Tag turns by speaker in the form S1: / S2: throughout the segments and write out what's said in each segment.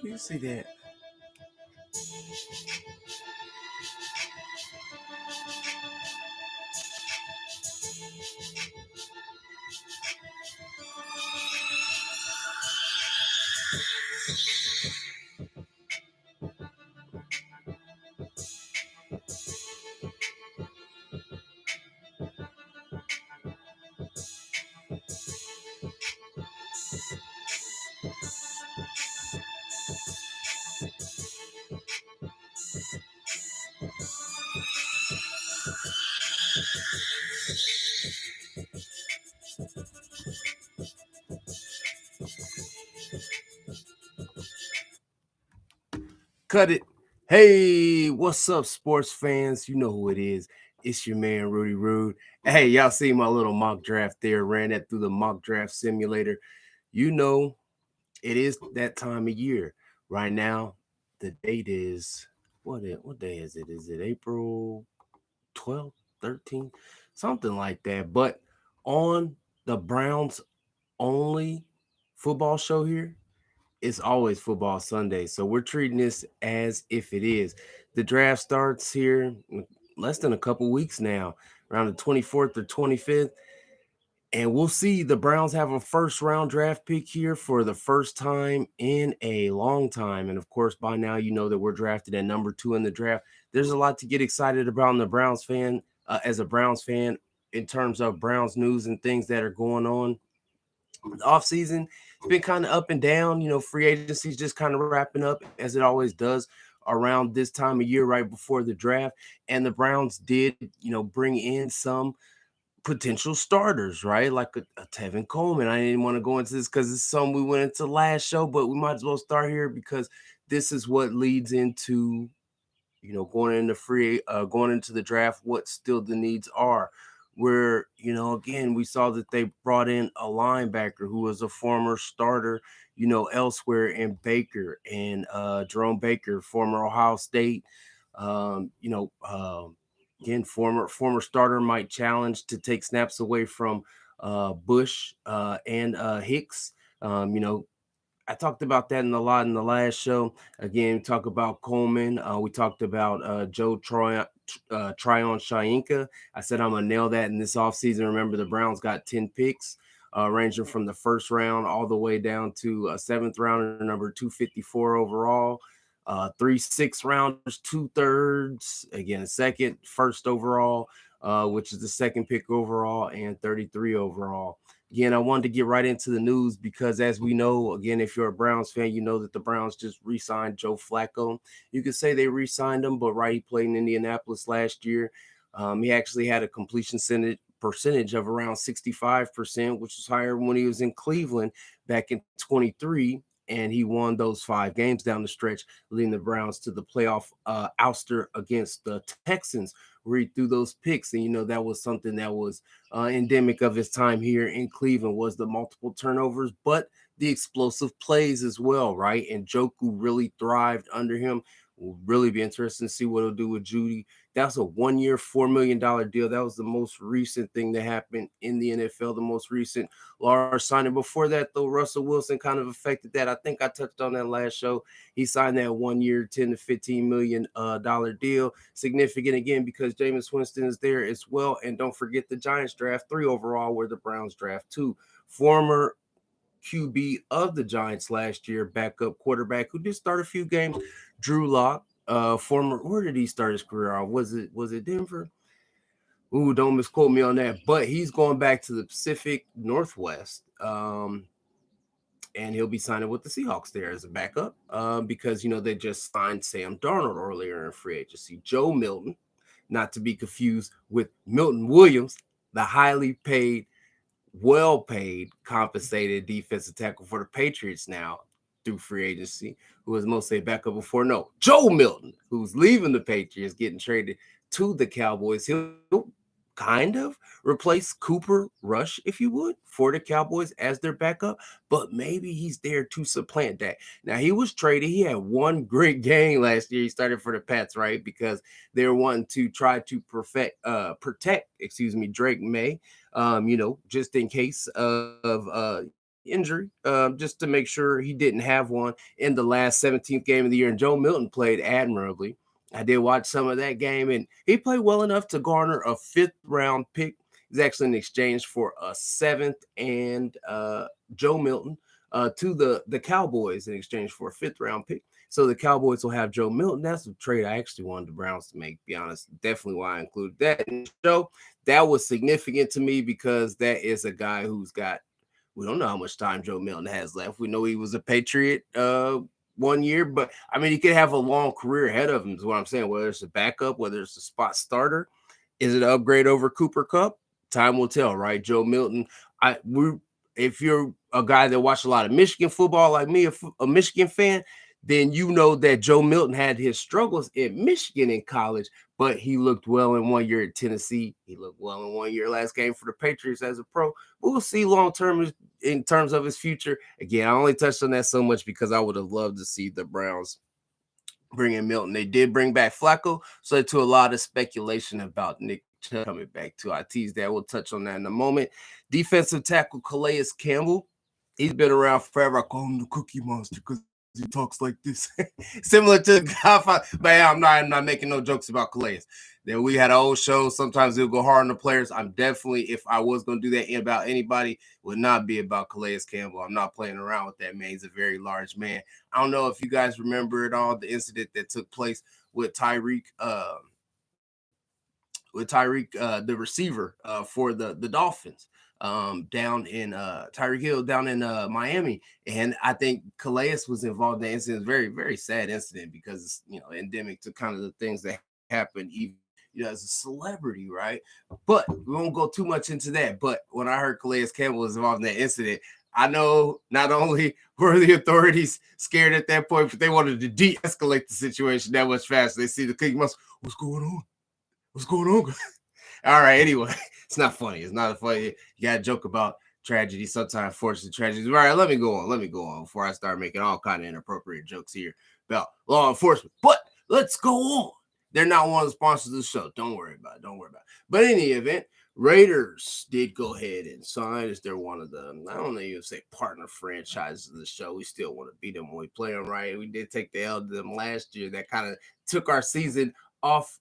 S1: You see that? Cut it. Hey, what's up, sports fans? You know who it is. It's your man, Rudy. Hey, y'all see my little mock draft there? Ran that through the mock draft simulator. You know, it is that time of year. Right now, the date is what day is it? Is it April 12th, 13th? Something like that. But on the Browns only football show here, it's always football Sunday. So we're treating this as if it is. The draft starts here in less than a couple weeks now, around the 24th or 25th. And we'll see the Browns have a first round draft pick here for the first time in a long time. And of course, by now, you know that we're drafted at number 2 in the draft. There's a lot to get excited about in the Browns fan, as a Browns fan, in terms of Browns news and things that are going on. The offseason, it's been kind of up and down. You know, free agency's just kind of wrapping up as it always does around this time of year, right before the draft. And the Browns did, bring in some potential starters, right? Like a Tevin Coleman. I didn't want to go into this because it's something we went into last show, but we might as well start here because this is what leads into going into the draft, what still the needs are. Where, again, we saw that they brought in a linebacker who was a former starter, elsewhere in Baker and Jerome Baker, former Ohio State, um, you know, um, again, former starter might challenge to take snaps away from Bush and Hicks. I talked about that in a lot in the last show. Again, talk about Coleman. We talked about Tryon Shainka. I said I'm gonna nail that in this offseason. Remember, the Browns got 10 picks, ranging from the first round all the way down to a seventh rounder, number 254 overall. Three six rounders, 2/3. Again, a second, first overall, which is the second pick overall, and 33 overall. Again, I wanted to get right into the news because, as we know, again, if you're a Browns fan, you know that the Browns just re-signed Joe Flacco. You could say they re-signed him, but right, he played in Indianapolis last year. He actually had a completion percentage of around 65%, which was higher when he was in Cleveland back in 23. And he won those 5 games down the stretch, leading the Browns to the playoff ouster against the Texans, where he threw those picks. And, that was something that was endemic of his time here in Cleveland, was the multiple turnovers, but the explosive plays as well, right? And Joku really thrived under him. Will really be interesting to see what he'll do with Judy. That's a 1-year, $4 million deal. That was the most recent thing that happened in the NFL, the most recent large signing. Before that, though, Russell Wilson kind of affected that. I think I touched on that last show. He signed that 1-year, 10 to 15 million dollar deal. Significant again because Jameis Winston is there as well. And don't forget the Giants draft 3 overall, where the Browns draft 2. Former QB of the Giants last year, backup quarterback who did start a few games, Drew Lock. Where did he start his career off? Was it Denver? Ooh, don't misquote me on that. But he's going back to the Pacific Northwest. And he'll be signing with the Seahawks there as a backup, because they just signed Sam Darnold earlier in free agency. Joe Milton, not to be confused with Milton Williams, the highly paid, well paid, compensated defensive tackle for the Patriots now through free agency, who was mostly a backup before. No, Joe Milton, who's leaving the Patriots, getting traded to the Cowboys. He'll kind of replace Cooper Rush, if you would, for the Cowboys as their backup, but maybe he's there to supplant that. Now, he was traded. He had one great game last year. He started for the Pats, right? Because they were wanting to try to protect, Drake May, just in case of, injury, just to make sure he didn't have one in the last 17th game of the year. And Joe Milton played admirably. I did watch some of that game, and he played well enough to garner a 5th-round pick. He's actually in exchange for a 7th and Joe Milton to the Cowboys in exchange for a 5th-round pick. So the Cowboys will have Joe Milton. That's a trade I actually wanted the Browns to make, to be honest. Definitely why I included that in the show. That was significant to me because that is a guy who's got, we don't know how much time Joe Milton has left. We know he was a Patriot 1 year, but I mean, he could have a long career ahead of him, is what I'm saying. Whether it's a backup, whether it's a spot starter, is it an upgrade over Cooper Kupp? Time will tell, right? Joe Milton, if you're a guy that watched a lot of Michigan football like me, a Michigan fan, then you know that Joe Milton had his struggles in Michigan in college, but he looked well in 1 year at Tennessee. He looked well in 1 year last game for the Patriots as a pro. We'll see long term in terms of his future. Again, I only touched on that so much because I would have loved to see the Browns bring in Milton. They did bring back Flacco, so to a lot of speculation about Nick Chubb coming back too. I teased that. We'll touch on that in a moment. Defensive tackle Calais Campbell. He's been around forever. I call him the Cookie Monster because he talks like this, similar to Godfather. But yeah, I'm not making no jokes about Calais. Then we had an old show. Sometimes it'll go hard on the players. I'm definitely, if I was going to do that about anybody, would not be about Calais Campbell. I'm not playing around with that man. He's a very large man. I don't know if you guys remember at all the incident that took place with Tyreek, the receiver for the Dolphins. Down in Tyreek Hill down in Miami, and I think Calais was involved in that incident. Very, very sad incident because it's, endemic to kind of the things that happen even as a celebrity, right? But we won't go too much into that. But when I heard Calais Campbell was involved in that incident, I know not only were the authorities scared at that point, but they wanted to de-escalate the situation that much faster. They see the Cookie Monster. What's going on? What's going on? All right. Anyway, it's not funny. It's not funny. You got to joke about tragedy. Sometimes forces tragedies. All right. Let me go on before I start making all kind of inappropriate jokes here about law enforcement. But let's go on. They're not one of the sponsors of the show. Don't worry about it. But in any event, Raiders did go ahead and sign as they're one of the, I don't know, you say partner franchises of the show. We still want to beat them when we play them, right? We did take the L to them last year. That kind of took our season off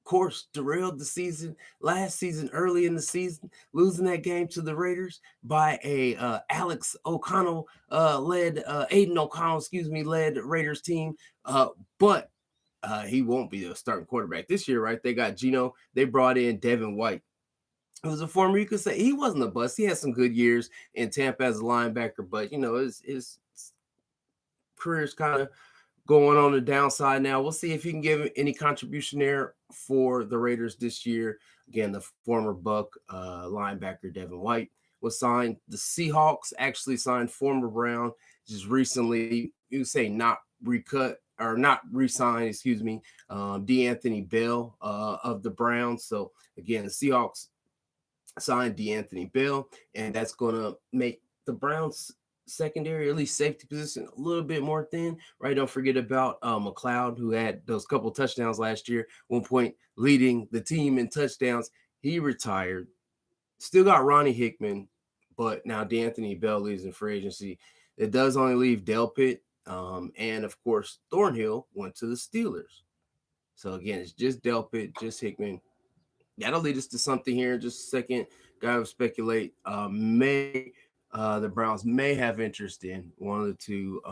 S1: course, derailed the season last season, early in the season, losing that game to the Raiders by a Alex O'Connell led Aiden O'Connell, led Raiders team. But he won't be a starting quarterback this year, right? They got Geno. They brought in Devin White. It was a former, you could say he wasn't a bust. He had some good years in Tampa as a linebacker, but his career's kind of going on the downside now. We'll see if he can give any contribution there for the Raiders this year. Again, the former Buck linebacker Devin White was signed. The Seahawks actually signed former Brown just recently. You say not recut or not re-signed, D'Anthony Bell of the Browns. So again, the Seahawks signed D'Anthony Bell, and that's going to make the Browns secondary, at least safety position, a little bit more thin, right? Don't forget about McLeod, who had those couple touchdowns last year, one point leading the team in touchdowns. He retired. Still got Ronnie Hickman, but now D'Anthony Bell leaves in free agency. It does only leave Delpit, and of course Thornhill went to the Steelers. So again, it's just Delpit, just Hickman. That'll lead us to something here in just a second. Guy will speculate. The Browns may have interest in one of the two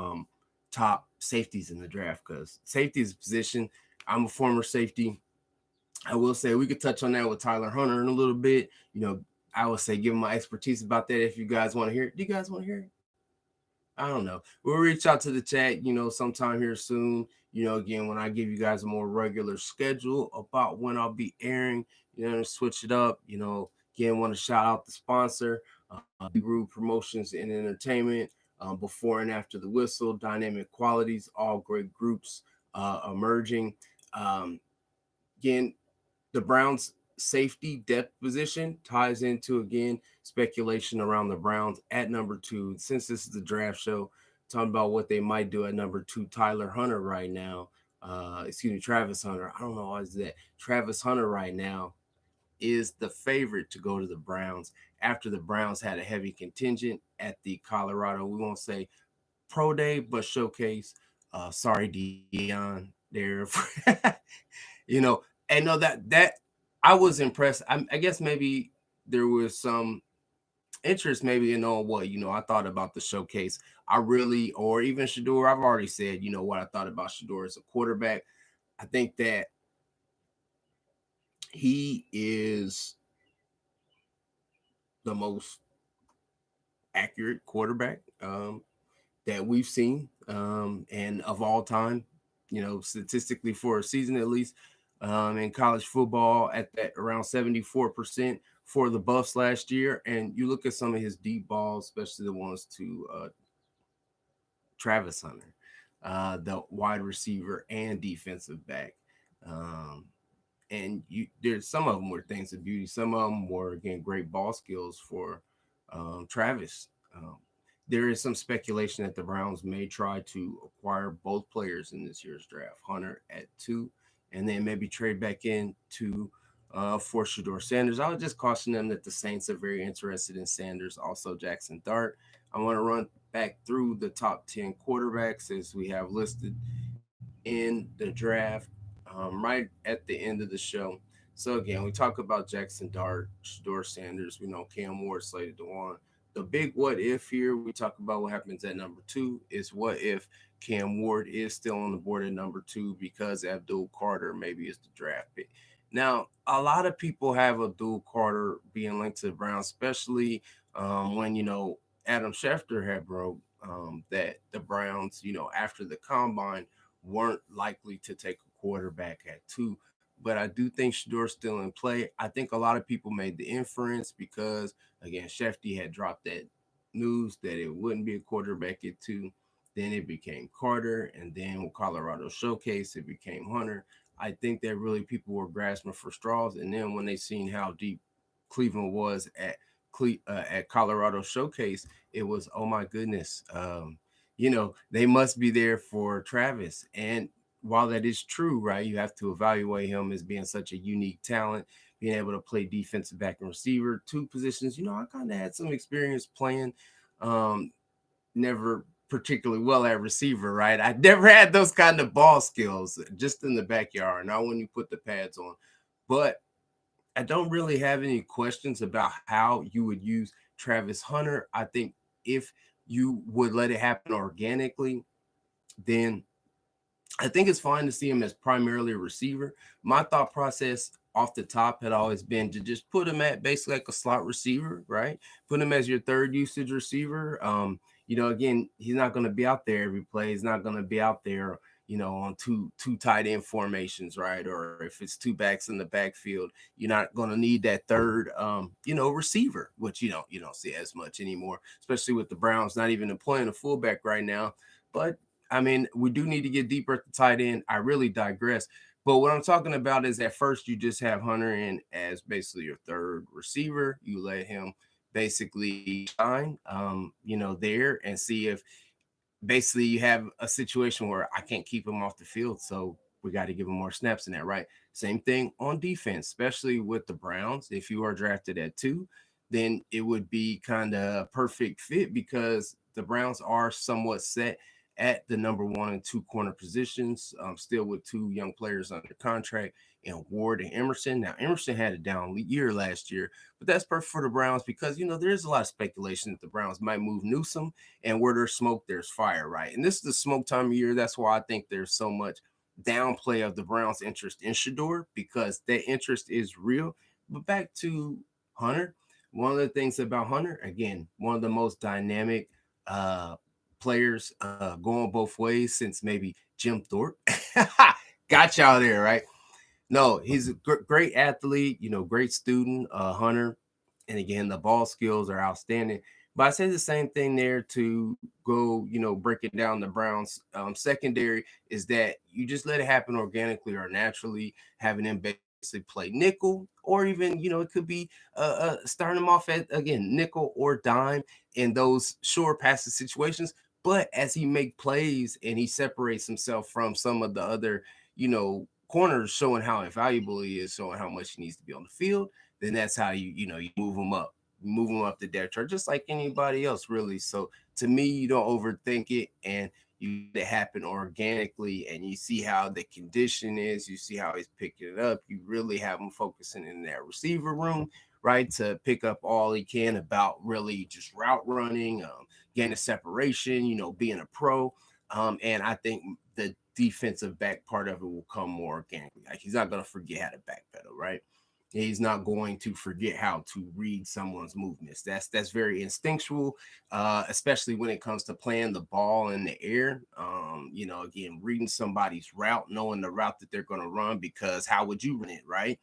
S1: top safeties in the draft, because safety is a position. I'm a former safety. I will say we could touch on that with Tyler Hunter in a little bit. I would say give him my expertise about that if you guys want to hear it. Do you guys want to hear it? I don't know. We'll reach out to the chat, sometime here soon. Again, when I give you guys a more regular schedule about when I'll be airing, switch it up. Again, want to shout out the sponsor, Rude Promotions and Entertainment, before and after the whistle, dynamic qualities, all great groups emerging. Again, the Browns safety depth position ties into, again, speculation around the Browns at number 2. Since this is the draft show, talking about what they might do at number 2. Tyler Hunter right now, Travis Hunter. I don't know why is that. Travis Hunter right now is the favorite to go to the Browns after the Browns had a heavy contingent at the Colorado, we won't say pro day, but showcase. Sorry, Dion, there. And no, that I was impressed. I guess maybe there was some interest, maybe what I thought about the showcase. I really, or even Shador. I've already said, what I thought about Shador as a quarterback. I think that he is the most accurate quarterback that we've seen, and of all time, statistically for a season at least, in college football at that around 74% for the Buffs last year. And you look at some of his deep balls, especially the ones to Travis Hunter, the wide receiver and defensive back. Um, and there's some of them were things of beauty. Some of them were again great ball skills for Travis. There is some speculation that the Browns may try to acquire both players in this year's draft, Hunter at 2, and then maybe trade back in to for Shador Sanders. I would just caution them that the Saints are very interested in Sanders, also Jackson Dart. I want to run back through the top 10 quarterbacks as we have listed in the draft right at the end of the show. So again, we talk about Jackson Dart, Shador Sanders. We know Cam Ward slated to one. The big what if here, we talk about what happens at number 2 is what if Cam Ward is still on the board at number 2 because Abdul Carter maybe is the draft pick. Now, a lot of people have Abdul Carter being linked to the Browns, especially when Adam Schefter had broke that the Browns, after the combine, weren't likely to take a quarterback at 2. But I do think Shador's still in play. I think a lot of people made the inference because, again, Shefty had dropped that news that it wouldn't be a quarterback at 2. Then it became Carter. And then with Colorado Showcase, it became Hunter. I think that really people were grasping for straws. And then when they seen how deep Cleveland was at Colorado Showcase, it was, oh my goodness, they must be there for Travis. And while that is true, right, you have to evaluate him as being such a unique talent, being able to play defensive back and receiver, 2 positions. I kind of had some experience playing, never particularly well at receiver, right? I never had those kind of ball skills, just in the backyard, not when you put the pads on. But I don't really have any questions about how you would use Travis Hunter. I think if you would let it happen organically, then I think it's fine to see him as primarily a receiver. My thought process off the top had always been to just put him at basically like a slot receiver, right? Put him as your third usage receiver. Again, he's not going to be out there every play. He's not going to be out there, on two tight end formations, right? Or if it's 2 backs in the backfield, you're not going to need that third, receiver, which you don't see as much anymore, especially with the Browns not even employing a fullback right now. But I mean, we do need to get deeper at the tight end. I really digress. But what I'm talking about is at first you just have Hunter in as basically your third receiver. You let him basically shine, there and see if basically you have a situation where I can't keep him off the field. So we got to give him more snaps in that, right? Same thing on defense, especially with the Browns. If you are drafted at 2, then it would be kind of a perfect fit because the Browns are somewhat set at the number 1 and 2 corner positions, still with 2 young players under contract, and Ward and Emerson. Now, Emerson had a down year last year, but that's perfect for the Browns because, there's a lot of speculation that the Browns might move Newsome, and where there's smoke, there's fire, right? And this is the smoke time of year. That's why I think there's so much downplay of the Browns' interest in Shador because that interest is real. But back to Hunter, one of the things about Hunter, again, one of the most dynamic players going both ways since maybe Jim Thorpe. Got y'all there, right? No, he's a great athlete, great student, Hunter. And again, the ball skills are outstanding. But I say the same thing there to go, breaking down the Browns secondary is that you just let it happen organically or naturally, having them basically play nickel, or even, it could be starting them off at, again, nickel or dime in those short passing situations. But as he make plays and he separates himself from some of the other, corner is showing how valuable he is, showing how much he needs to be on the field, then that's how you move him up the depth chart, just like anybody else, really. So to me, you don't overthink it, and you let it happen organically, and you see how the condition is, you see how he's picking it up. You really have him focusing in that receiver room, right, to pick up all he can about really just route running, gaining separation, being a pro. And I think the defensive back part of it will come more organically. Like, he's not going to forget how to backpedal, right? He's not going to forget how to read someone's movements. That's very instinctual, especially when it comes to playing the ball in the air. Again, reading somebody's route, knowing the route that they're going to run, because how would you run it, right?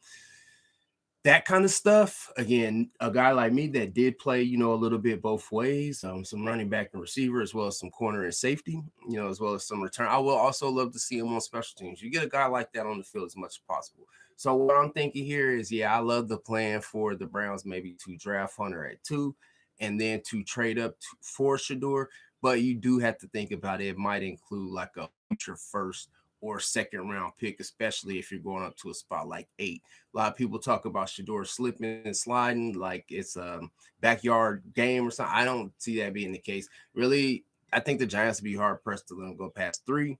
S1: That kind of stuff. Again, a guy like me that did play, a little bit both ways, some running back and receiver, as well as some corner and safety, as well as some return. I will also love to see him on special teams. You get a guy like that on the field as much as possible. So what I'm thinking here is, I love the plan for the Browns, maybe to draft Hunter at 2 and then to trade up for Shedeur. But you do have to think about it. It might include like a future first or second round pick, especially if you're going up to a spot like 8. A lot of people talk about Shedeur slipping and sliding like it's a backyard game or something. I don't see that being the case. Really, I think the Giants would be hard pressed to let them go past 3.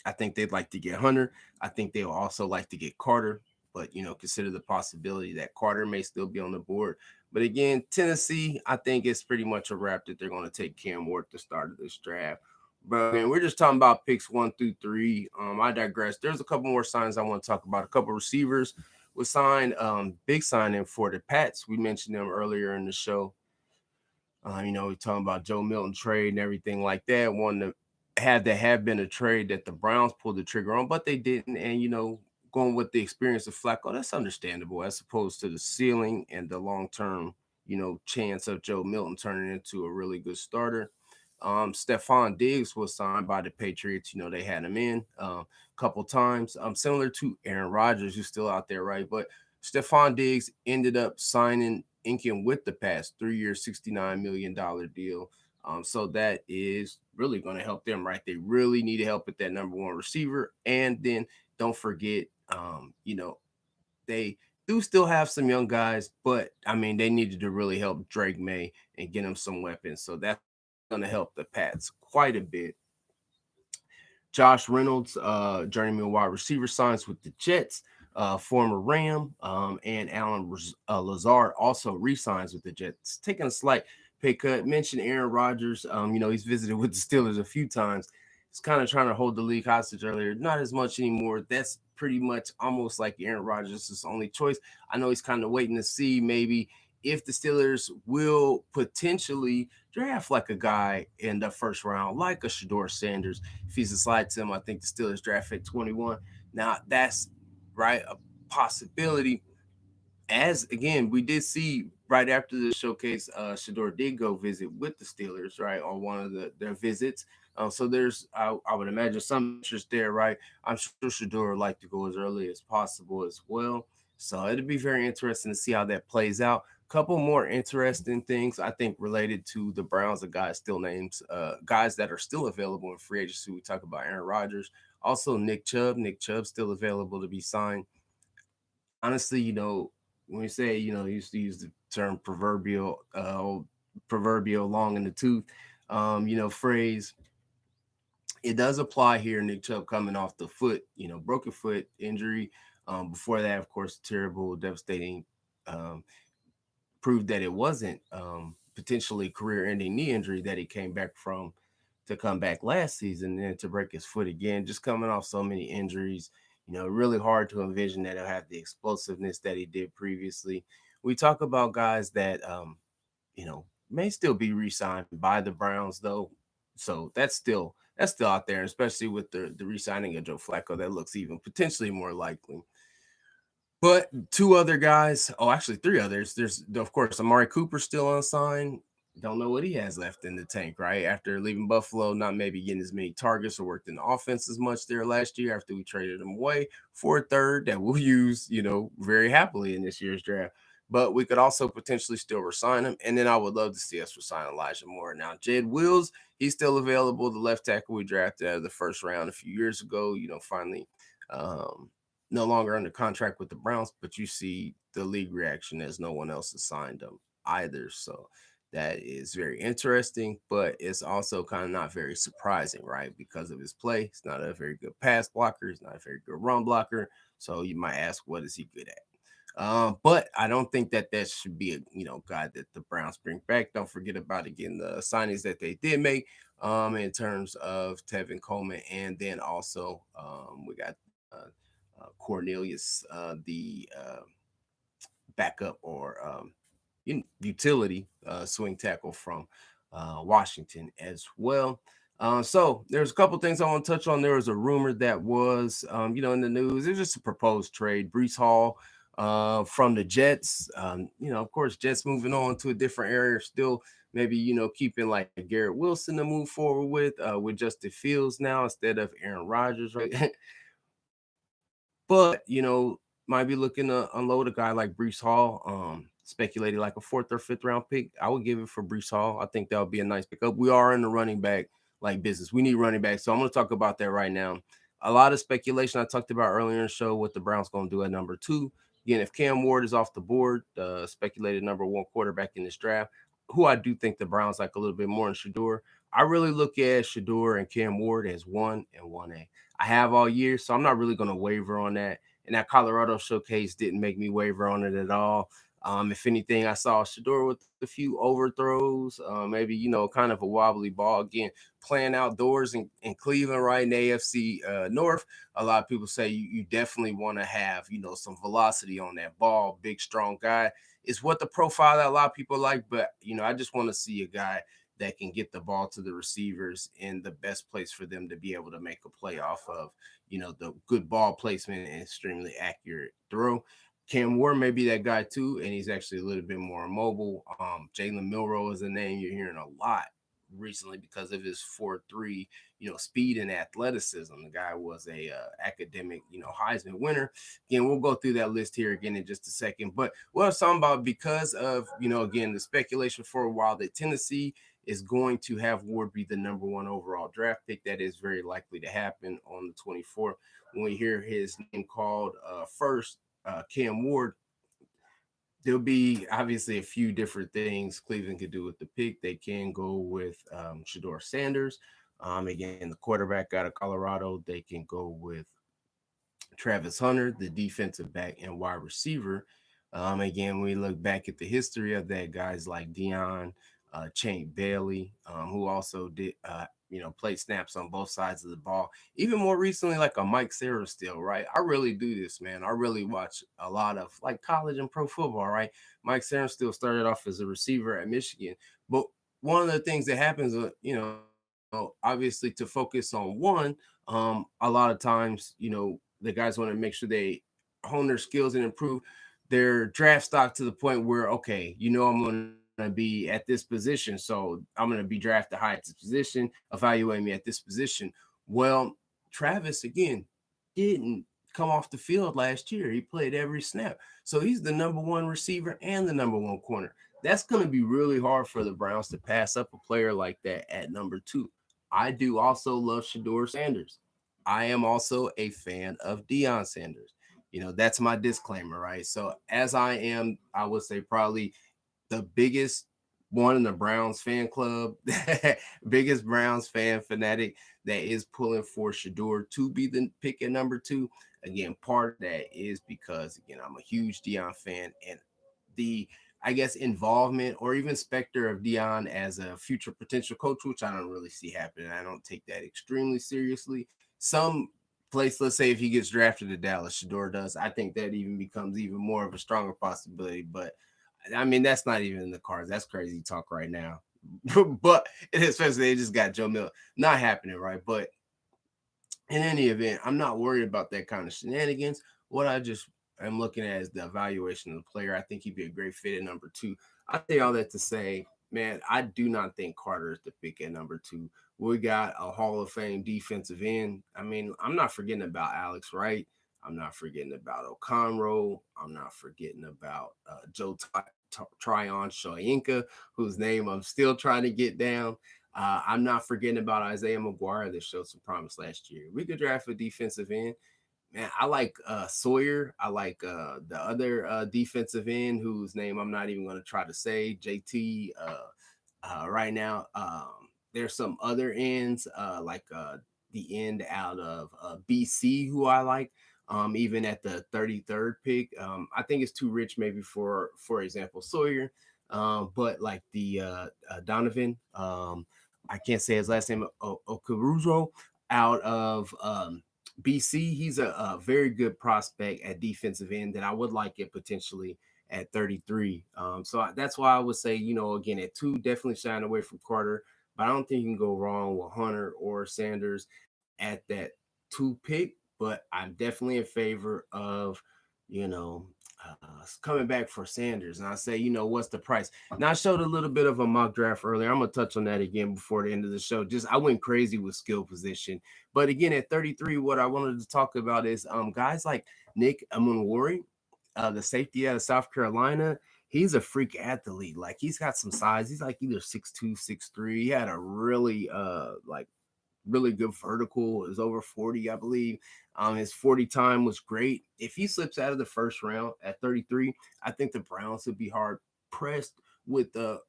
S1: I think they'd like to get Hunter. I think they'll also like to get Carter, but consider the possibility that Carter may still be on the board. But again, Tennessee, I think it's pretty much a wrap that they're going to take Cam Ward at the start of this draft. But man, we're just talking about picks 1 through 3. I digress. There's a couple more signs I want to talk about. A couple receivers was signed. Big signing for the Pats. We mentioned them earlier in the show. We're talking about Joe Milton trade and everything like that. One that have been a trade that the Browns pulled the trigger on, but they didn't. And going with the experience of Flacco, that's understandable, as opposed to the ceiling and the long term, chance of Joe Milton turning into a really good starter. Stephon Diggs was signed by the Patriots. They had him in a couple times. Similar to Aaron Rodgers, who's still out there, right? But Stephon Diggs ended up inking with the Pats, 3-year, $69 million deal. So that is really going to help them, right? They really need help at that number 1 receiver. And then don't forget, they do still have some young guys, but I mean, they needed to really help Drake May and get him some weapons. So that's going to help the Pats quite a bit. Josh Reynolds, journeyman wide receiver, signs with the Jets. Former Ram, and Alan Lazard also re-signs with the Jets, taking a slight pay cut. Mentioned Aaron Rodgers. He's visited with the Steelers a few times. He's kind of trying to hold the league hostage earlier. Not as much anymore. That's pretty much almost like Aaron Rodgers' only choice. I know he's kind of waiting to see maybe if the Steelers will potentially draft like a guy in the first round, like a Shedeur Sanders. If he's a slide to him, I think the Steelers draft at 21. Now, that's right, a possibility. As again, we did see right after the showcase, Shedeur did go visit with the Steelers, right, on one of their visits. So there's, I would imagine, some interest there, right? I'm sure Shedeur would like to go as early as possible as well. So it'd be very interesting to see how that plays out. Couple more interesting things I think related to the Browns of guys that are still available in free agency. We talk about Aaron Rodgers, also Nick Chubb. Nick Chubb still available to be signed. Honestly, when you say, you used to use the term proverbial long in the tooth, phrase, it does apply here. Nick Chubb coming off the foot, broken foot injury. Before that, of course, terrible, devastating, proved that it wasn't potentially career-ending knee injury that he came back from to come back last season and to break his foot again. Just coming off so many injuries, really hard to envision that he'll have the explosiveness that he did previously. We talk about guys that, may still be re-signed by the Browns, though. So that's still out there, especially with the re-signing of Joe Flacco. That looks even potentially more likely. But 2 other guys, actually 3 others. There's, of course, Amari Cooper still unsigned. Don't know what he has left in the tank, right? After leaving Buffalo, not maybe getting as many targets or worked in the offense as much there last year after we traded him away for a third that we'll use, very happily in this year's draft. But we could also potentially still resign him. And then I would love to see us resign Elijah Moore. Now, Jed Wills, he's still available. The left tackle we drafted out of the first round a few years ago, finally no longer under contract with the Browns, but you see the league reaction as no one else has signed him either. So that is very interesting, but it's also kind of not very surprising, right? Because of his play. He's not a very good pass blocker, he's not a very good run blocker. So you might ask, what is he good at? But I don't think that that should be a guy that the Browns bring back. Don't forget about again the signings that they did make in terms of Tevin Coleman, and then also we got Cornelius, the backup or utility swing tackle from Washington as well. So there's a couple things I want to touch on. There was a rumor that was, in the news. It was just a proposed trade. Brees Hall from the Jets. Of course, Jets moving on to a different area, still maybe keeping like Garrett Wilson to move forward with Justin Fields now instead of Aaron Rodgers, right? But might be looking to unload a guy like Brees Hall. Speculated like a fourth or fifth round pick. I would give it for Brees Hall. I think that would be a nice pickup. We are in the running back like business. We need running back. So I'm going to talk about that right now. A lot of speculation I talked about earlier in the show what the Browns going to do at number 2. Again, if Cam Ward is off the board, the speculated number 1 quarterback in this draft, who I do think the Browns like a little bit more in Shador. I really look at Shador and Cam Ward as 1 and 1A. I have all year, so I'm not really going to waver on that. And that Colorado showcase didn't make me waver on it at all. If anything, I saw Shador with a few overthrows, maybe, kind of a wobbly ball. Again, playing outdoors in Cleveland, right in the AFC North, a lot of people say you definitely want to have, some velocity on that ball. Big, strong guy is what the profile that a lot of people like. But, I just want to see a guy that can get the ball to the receivers in the best place for them to be able to make a play off of, the good ball placement and extremely accurate throw. Cam Ward may be that guy too, and he's actually a little bit more mobile. Jalen Milroe is a name you're hearing a lot recently because of his 4.3, speed and athleticism. The guy was a academic, Heisman winner. Again, we'll go through that list here again in just a second. But what I'm talking about, because of, again, the speculation for a while that Tennessee is going to have Ward be the number 1 overall draft pick. That is very likely to happen on the 24th. When we hear his name called first, Cam Ward, there'll be obviously a few different things Cleveland could do with the pick. They can go with Shador Sanders. Again, the quarterback out of Colorado. They can go with Travis Hunter, the defensive back and wide receiver. Again, when we look back at the history of that, guys like Dion, Champ Bailey, who also did, played snaps on both sides of the ball. Even more recently, like a Mike Sarah still, right? I really do this, man. I really watch a lot of like college and pro football, right? Mike Sarah still started off as a receiver at Michigan. But one of the things that happens, obviously to focus on one, a lot of times, the guys want to make sure they hone their skills and improve their draft stock to the point where, okay, I'm going to be at this position, so I'm going to be drafted high at this position, evaluate me at this position. Well, Travis, again, didn't come off the field last year. He played every snap. So he's the number 1 receiver and the number 1 corner. That's going to be really hard for the Browns to pass up a player like that at number 2. I do also love Shador Sanders. I am also a fan of Deion Sanders. That's my disclaimer, right? So as I am, I would say probably the biggest one in the Browns fan club, biggest Browns fan fanatic that is pulling for Shador to be the pick at number 2. Again, part of that is because, again, I'm a huge Deion fan, and the, I guess, involvement or even specter of Deion as a future potential coach, which I don't really see happening. I don't take that extremely seriously. Some place, let's say if he gets drafted to Dallas, Shador does, I think that even becomes even more of a stronger possibility. But I mean, that's not even in the cards. That's crazy talk right now. But especially they just got Joe Miller. Not happening, right? But in any event, I'm not worried about that kind of shenanigans. What I just am looking at is the evaluation of the player. I think he'd be a great fit at number 2. I say all that to say, man, I do not think Carter is the pick at number 2. We got a Hall of Fame defensive end. I mean, I'm not forgetting about Alex Wright. I'm not forgetting about O'Conroe. I'm not forgetting about Joe Tryon Shoyinka, whose name I'm still trying to get down. I'm not forgetting about Isaiah McGuire that showed some promise last year. We could draft a defensive end. Man, I like Sawyer. I like the other defensive end whose name I'm not even going to try to say, JT. Right now, there's some other ends like the end out of BC who I like. Even at the 33rd pick, I think it's too rich maybe for example Sawyer, but like the Donovan, I can't say his last name, Okarujo, out of BC. He's a very good prospect at defensive end that I would like it potentially at 33. That's why I would say, again, at two, definitely shying away from Carter, but I don't think you can go wrong with Hunter or Sanders at that two pick. But I'm definitely in favor of, you know, coming back for Sanders. And I say, what's the price? Now, I showed a little bit of a mock draft earlier. I'm going to touch on that again before the end of the show. Just I went crazy with skill position. But again, at 33, what I wanted to talk about is guys like Nick Amunwari, the safety out of South Carolina. He's a freak athlete. Like he's got some size. He's like either 6'2", 6'3". He had a really really good vertical. It was over 40, I believe. His 40 time was great. If he slips out of the first round at 33, I think the Browns would be hard pressed with the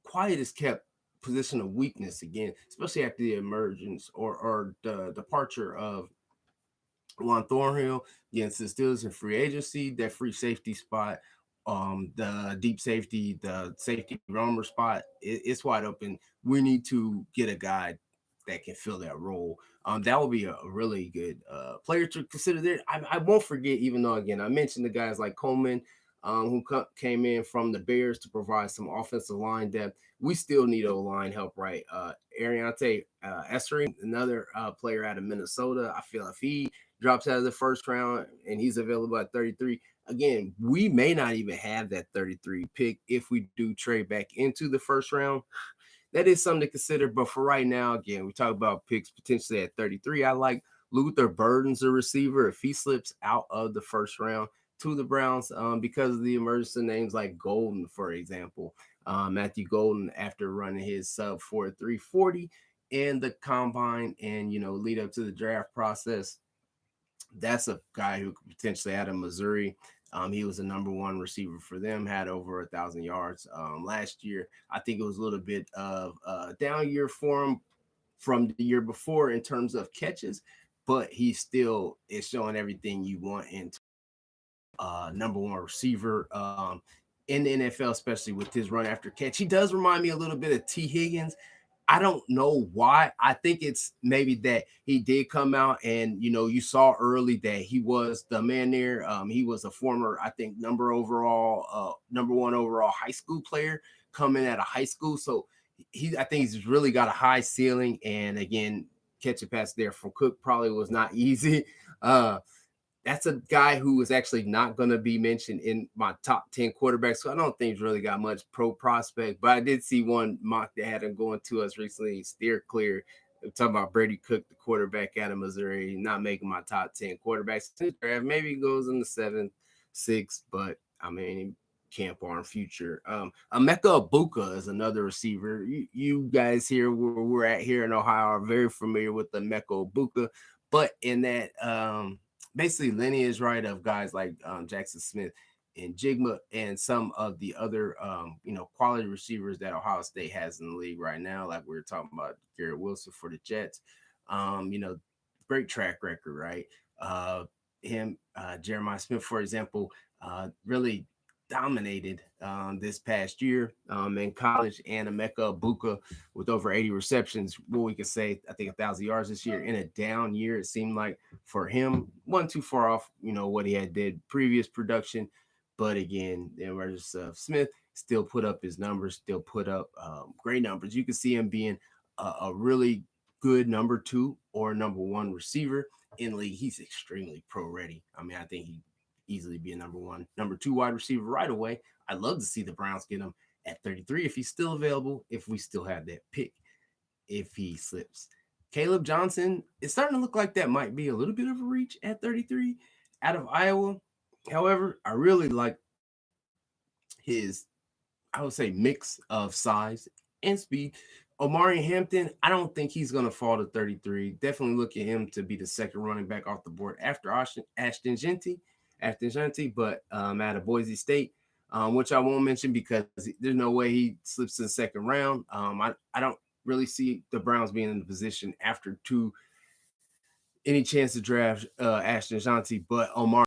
S1: quietest kept position of weakness again, especially after the emergence or the departure of Juan Thornhill against the Steelers in free agency, that free safety spot, the deep safety, the safety roamer spot, it's wide open. We need to get a guy that can fill that role. That will be a really good player to consider there. I won't forget, even though again I mentioned the guys like Coleman, who came in from the Bears to provide some offensive line depth. We still need O line help, right? Ariante Essering, another player out of Minnesota. I feel if he drops out of the first round and he's available at 33, again, we may not even have that 33 pick if we do trade back into the first round. That is something to consider. But for right now, again, we talk about picks potentially at 33. I like Luther Burden's a receiver. If he slips out of the first round to the Browns, because of the emergence of names like Golden, for example. Matthew Golden, after running his sub 4.340 in the combine and, lead up to the draft process, that's a guy who could potentially out of Missouri. He was the number one receiver for them, had over 1,000 yards last year. I think it was a little bit of a down year for him from the year before in terms of catches, but he still is showing everything you want in number one receiver in the NFL, especially with his run after catch. He does remind me a little bit of T. Higgins. I don't know why. I think it's maybe that he did come out and you saw early that he was the man there. He was a former, I think, number one overall high school player coming out of high school. So I think he's really got a high ceiling. And again, catch a pass there from Cook probably was not easy. That's a guy who is actually not going to be mentioned in my top 10 quarterbacks. So I don't think he's really got much pro prospect, but I did see one mock that had him going to us recently, steer clear. I'm talking about Brady Cook, the quarterback out of Missouri, not making my top 10 quarterbacks. Maybe he goes in the 7th, 6th, but I mean, camp on future. Emeka Ibuka is another receiver. You guys here where we're at here in Ohio are very familiar with Emeka Ibuka, but in that basically lineage, right, of guys like Jackson Smith and Jigma and some of the other quality receivers that Ohio State has in the league right now, like we were talking about Garrett Wilson for the Jets. Great track record, right? Jeremiah Smith, for example, really dominated this past year in college, and Emeka Ibuka with over 80 receptions. What we could say, I think 1,000 yards this year in a down year. It seemed like for him, wasn't too far off, what he had did previous production. But again, the emergence of Smith still put up his numbers, still put up great numbers. You can see him being a really good number two or number one receiver in the league. He's extremely pro ready. I mean, I think he easily be a number one, number two wide receiver right away. I'd love to see the Browns get him at 33 if he's still available, if we still have that pick, if he slips. Caleb Johnson, it's starting to look like that might be a little bit of a reach at 33 out of Iowa. However, I really like his, I would say, mix of size and speed Omari Hampton, I don't think he's going to fall to 33. Definitely look at him to be the second running back off the board after Ashton Genty, but out of Boise State, which I won't mention because there's no way he slips in the second round. I don't really see the Browns being in the position after any chance to draft Ashton Genty, but Omari